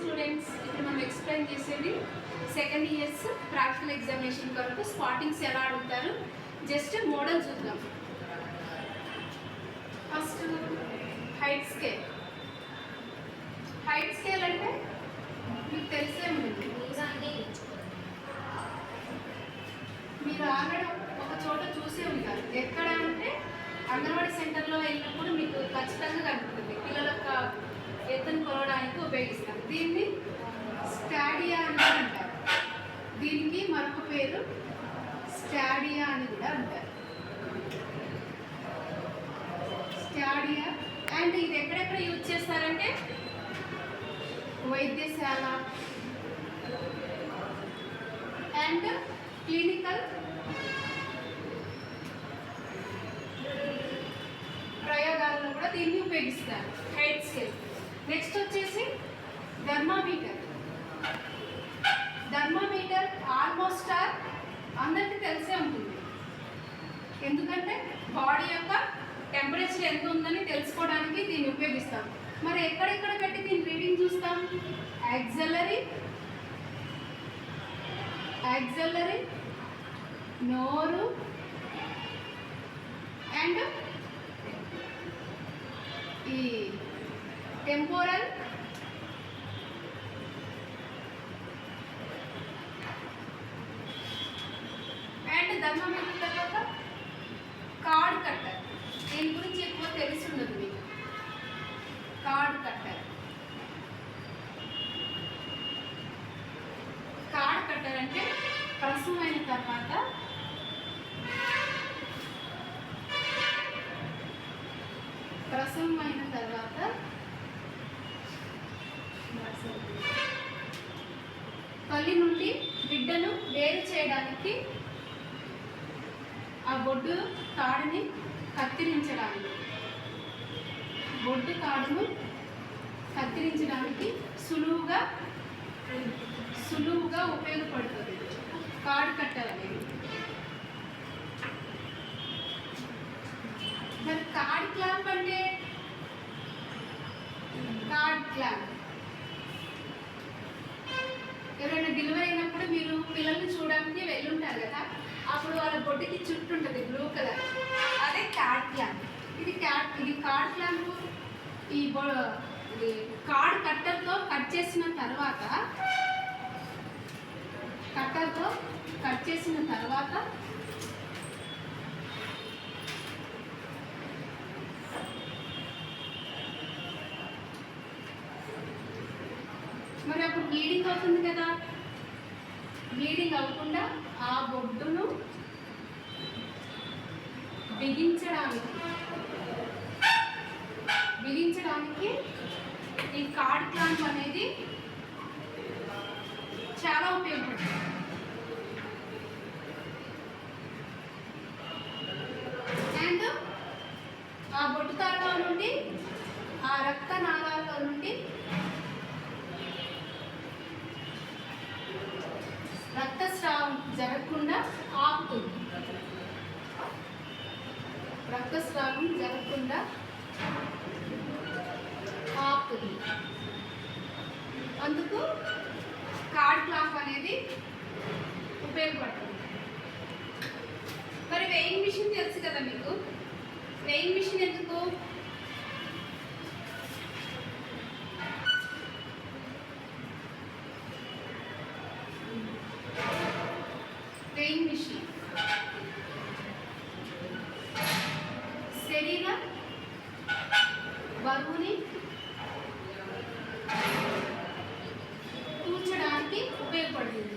Students, ఇప్పుడు మనం explain చేసేది సెకండ్ ఇయర్స్ ప్రాక్టికల్ ఎగ్జామినేషన్ కొరకు స్పాటింగ్స్ ఎలా అడుగుతారు జస్ట్ మోడల్ చూద్దాం. First height scale. Height scale అంటే మీకు తెలిసే ఉంటుంది. మీరు ఆల్రెడీ ఒక చోట చూసే ఉంటారు. ఎక్కడ అంటే అంగన్వాడీ సెంటర్లో వెళ్ళినప్పుడు మీకు ఖచ్చితంగా కనిపిస్తుంది. పిల్లల యొక్క ఎత్తును కొలవడానికి ఉపయోగిస్తారు. దీన్ని స్టాడియా అని అంటారు. దీనికి మరొక పేరు స్టాడియా అని కూడా అంటారు. స్టాడియా. అండ్ ఇది ఎక్కడెక్కడ యూజ్ చేస్తారంటే వైద్యశాల అండ్ క్లినికల్ ప్రయోగాల్లో కూడా దీన్ని ఉపయోగిస్తారు. Height scale. నెక్స్ట్ వచ్చేసి థర్మామీటర్. థర్మామీటర్ ఆల్మోస్ట్ అందరికీ తెలిసే ఉంటుంది. ఎందుకంటే బాడీ యొక్క టెంపరేచర్ ఎంత ఉందని తెలుసుకోవడానికి దీన్ని ఉపయోగిస్తాం. మరి ఎక్కడెక్కడ పెట్టి దీని రీడింగ్ చూస్తాం? యాక్సిలరీ, నోరు అండ్ ఈ టెంపోరల్ అండ్ థర్మామీటర్ తర్వాత కార్డ్ కట్టర్. దీని గురించి ఎక్కువ తెలిసి ఉండదు మీకు. Card cutter. కార్డ్ కట్టర్ అంటే ప్రసవం అయిన తర్వాత తల్లి నుండి బిడ్డను వేరు చేయడానికి ఆ బొడ్డు తాడుని కత్తిరించడానికి సులువుగా ఉపయోగపడుతుంది కార్డ్ కట్టర్ అనేది. మరి కార్డ్ క్లాంప్ అంటే ఎవరైనా డెలివరీ అయినప్పుడు మీరు పిల్లల్ని చూడడానికి వెళ్ళుంటారు కదా, అప్పుడు వాళ్ళ బొడ్డుకి చుట్టూ ఉంటుంది బ్లూ కలర్, అదే కార్డ్ క్లాంప్. ఇది కార్డ్ క్లాంప్. ఈ కార్డ్ కట్టర్తో కట్ చేసిన తర్వాత మరి అప్పుడు బ్లీడింగ్ అవుతుంది కదా. బ్లీడింగ్ అవ్వకుండా ఆ బొడ్డును బిగించడానికి ఈ కార్డ్ క్లాంప్ అనేది చాలా ఉపయోగపడుతుంది. అండ్ ఆ బొడ్డు తాడులో నుండి ఆ రక్త నాళాల్లో నుండి రక్తస్రావం జరగకుండా ఆపుతుంది. అందుకు కార్డ్ క్లాంప్ అనేది ఉపయోగపడుతుంది. మరి వెయింగ్ మిషన్ తెలుసు కదా మీకు. వెయింగ్ మిషన్ ఎందుకు? వెయింగ్ మిషన్ శరీర బరువుని తూచడానికి ఉపయోగపడుతుంది.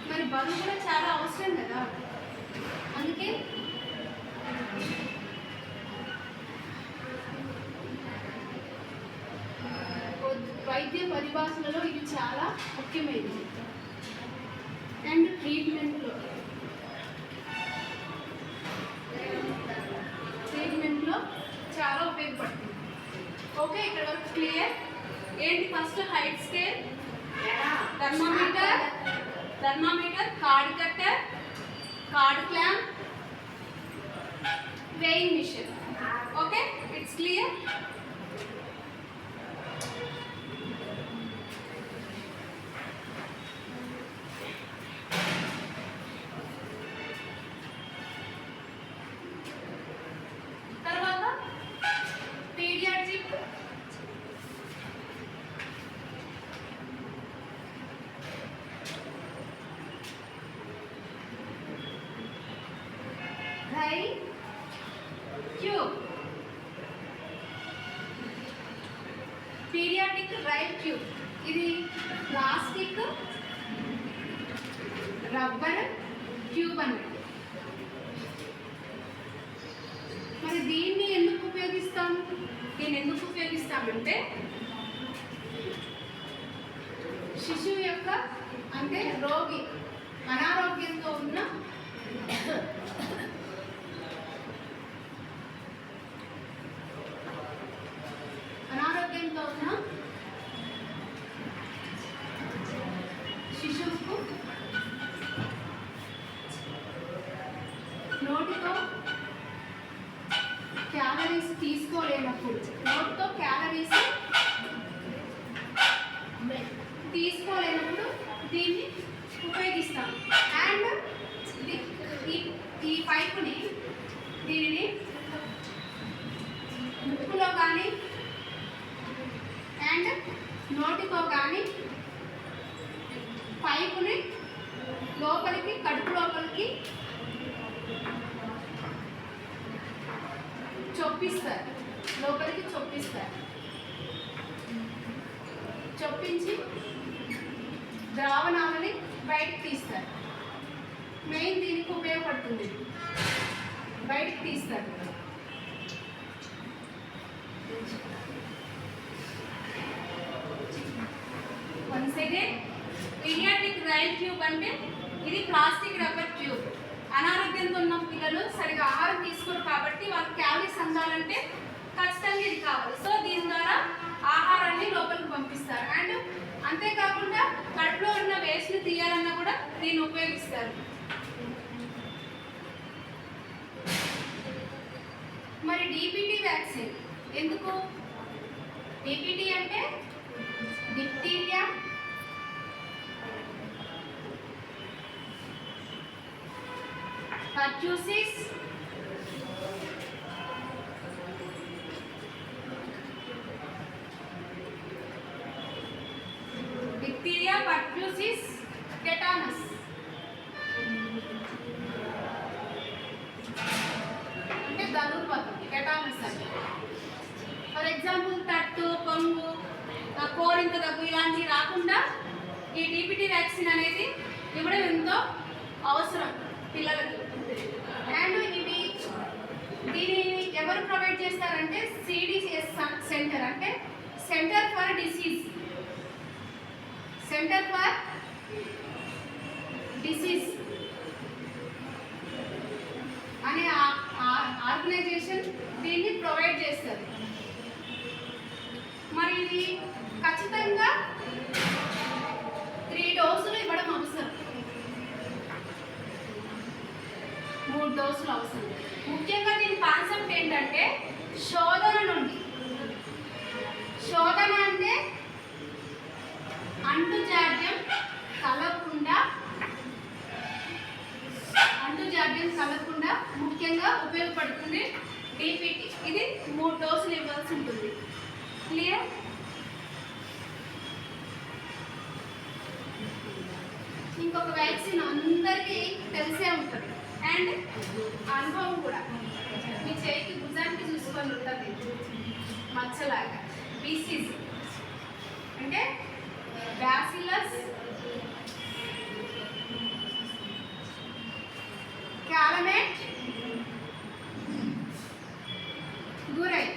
మరి బరువు కూడా చాలా అవసరం కదా, అందుకే వైద్య పరిభాషలలో ఇది చాలా ముఖ్యమైనది. అండ్ ట్రీట్మెంట్లో చాలా ఉపయోగపడుతుంది. ఓకే, ఇక్కడ వరకు క్లియర్. ఏంటి first height scale, thermometer, cord cutter, cord clamp, weighing machine. Okay, it's clear. తర్వాత pediatric dry tube, pediatric dry tube. ఇది ప్లాస్టిక్ రబ్బర్ ట్యూబ్ అన్నట్టు. మరి దీన్ని ఎందుకు ఉపయోగిస్తామంటే శిశువు యొక్క అంటే రోగి అనారోగ్యంతో ఉన్న శిశువుకు నోటితో క్యాలరీస్ తీసుకోలేనప్పుడు, నోటితో క్యాలరీస్ తీసుకోలేనప్పుడు దీన్ని ఉపయోగిస్తాం. అండ్ ఈ పైపుని దీనిని ముక్కులో కానీ అండ్ నోటితో కానీ పైపుని లోపలికి కడుపు లోపలికి చొప్పిస్తారు, చొప్పించి ద్రావణాలని బయటకు తీస్తారు. మెయిన్ దీనికి ఉపయోగపడుతుంది, బయటకు తీస్తారు. Once again pediatric dry tube అంటే ఇది ప్లాస్టిక్ రబ్బర్ ట్యూబ్. అనారోగ్యంతో ఉన్న పిల్లలు సరిగా ఆహారం తీసుకోరు కాబట్టి వాళ్ళకి క్యాలరీస్ అందాలంటే ఖచ్చితంగా ఇది కావాలి. సో దీని ద్వారా ఆహారాన్ని లోపలికి పంపిస్తారు. అండ్ అంతేకాకుండా కడుపులో ఉన్న వేస్ట్ని తీయాలన్నా కూడా దీన్ని ఉపయోగిస్తారు. మరి డిపిటి వ్యాక్సిన్ ఎందుకు? డిపిటి అంటే డిప్టీరియా, పర్ట్యూసిస్, డిప్టీరియా, పర్ట్యూసిస్, టెటానస్. అంటే ధనుర్వాతం, టెటానస్ అంటే. ఫర్ ఎగ్జాంపుల్ తట్టు, పొంగు, కోరింత దగ్గు ఇలాంటివి రాకుండా ఈ డిపిటి వ్యాక్సిన్ అనేది ఇవ్వడం ఎంతో అవసరం పిల్లలకి. అండ్ దీన్ని ఎవరు ప్రొవైడ్ చేస్తారంటే సిడిసిఎస్ సెంటర్, అంటే సెంటర్ ఫర్ డిసీజ్ అనే ఆర్గనైజేషన్ దీన్ని ప్రొవైడ్ చేస్తారు. మరి ఇది ఖచ్చితంగా 3 డోసులు ఇవ్వడం అవసరం, 3 డోసులు అవసరం. ముఖ్యంగా దీని కాన్సెప్ట్ ఏంటంటే శోధన నుండి. శోధన అంటే అంటుజాడ్యం కలగకుండా ముఖ్యంగా ఉపయోగపడుతుంది డిపిటి. ఇది 3 డోసులు ఇవ్వాల్సి ఉంటుంది. క్లియర్? ఇంకొక వ్యాక్సిన్ అందరికీ తెలిసే ఉంటుంది అండ్ అనుభవం కూడా. మీ చేయికి భుజానికి చూసుకొని ఉంటుంది మచ్చలాగా. బీసీజీ అంటే బ్యాసిలస్ క్యాలమేట్ గురై.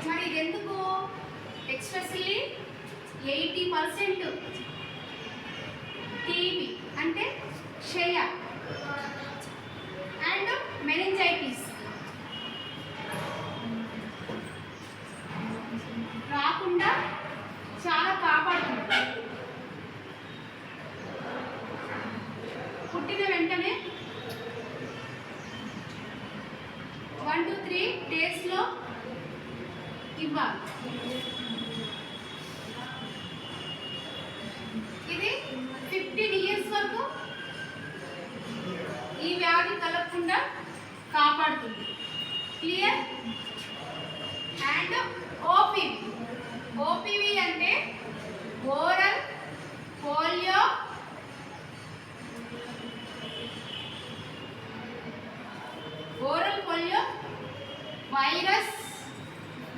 మరి ఇది ఎందుకు? ఎక్స్పెషల్లీ 80% టీబీ అంటే క్షయ అండ్ మెనింజైటిస్ రాకుండా చాలా కాపాడుతుంది. పుట్టిన వెంటనే 3 డేస్లో ఇవ్వాలి. ఇది 15 ఇయర్స్ వరకు ఈ వ్యాధి కలగకుండా కాపాడుతుంది. క్లియర్? అండ్ ఓపీవీ అంటే ఓరల్ పోలియో వైరస్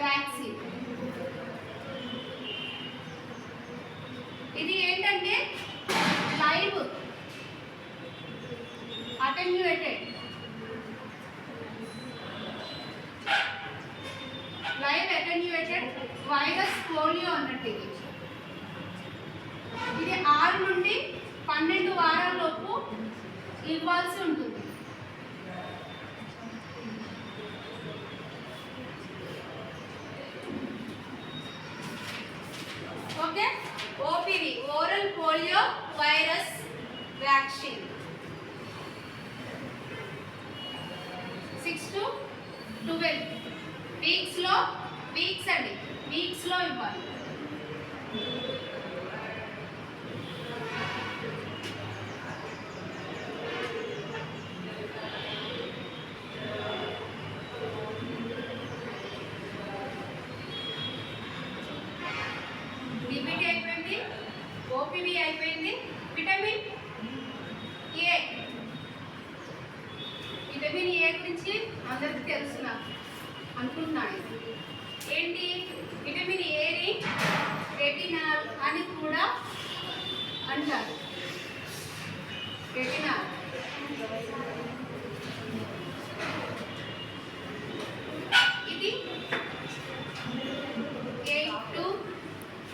వ్యాక్సిన్. ఇది ఏంటంటే లైవ్ అటెన్యూయేటెడ్ వైరస్ పోలియో అన్నట్టు. ఇది 6 నుండి 12 వారాల లోపు ఇవ్వాల్సి ఉంటుంది. Okay, OPV oral polio virus vaccine 6 to 12 వీక్స్లో ఇవ్వాలి. డిబిటీ అయిపోయింది, ఓపీవీ అయిపోయింది. విటమిన్ ఏ గురించి అందరికీ తెలుసు అనుకుంటున్నాను. ఏంటి విటమిన్ ఏని రెటినాల్ అని కూడా అంటారు. రెటినాల్ ఇది 8 to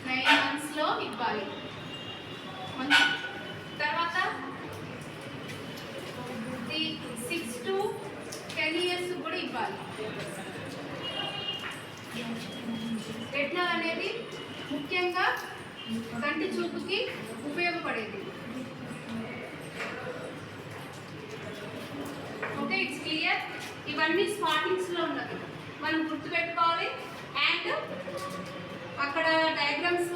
9 monthsలో ఇవ్వాలి. తర్వాత 6 to 10 years కూడా ఇవ్వాలి. రెటినాల్ అనేది ముఖ్యంగా కంటి చూపుకి ఉపయోగపడేది. Okay, it's clear. ఇవన్నీ స్టార్టింగ్స్లో ఉన్నది మనం గుర్తుపెట్టుకోవాలి. అండ్ అక్కడ డయాగ్రామ్స్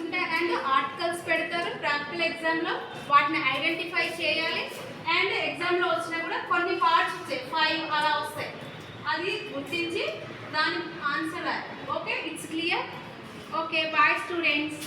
ఉంటాయి అండ్ ఆర్టికల్స్ పెడతారు ప్రాక్టికల్ ఎగ్జామ్లో. వాటిని ఐడెంటిఫై చేయాలి. అండ్ ఎగ్జామ్లో వచ్చినా కూడా కొన్ని పార్ట్స్ వచ్చాయి, 5 అలా వస్తాయి. అది గుర్తించి దాని ఆన్సర్ రాయాలి. Okay, it's clear. Okay, bye students.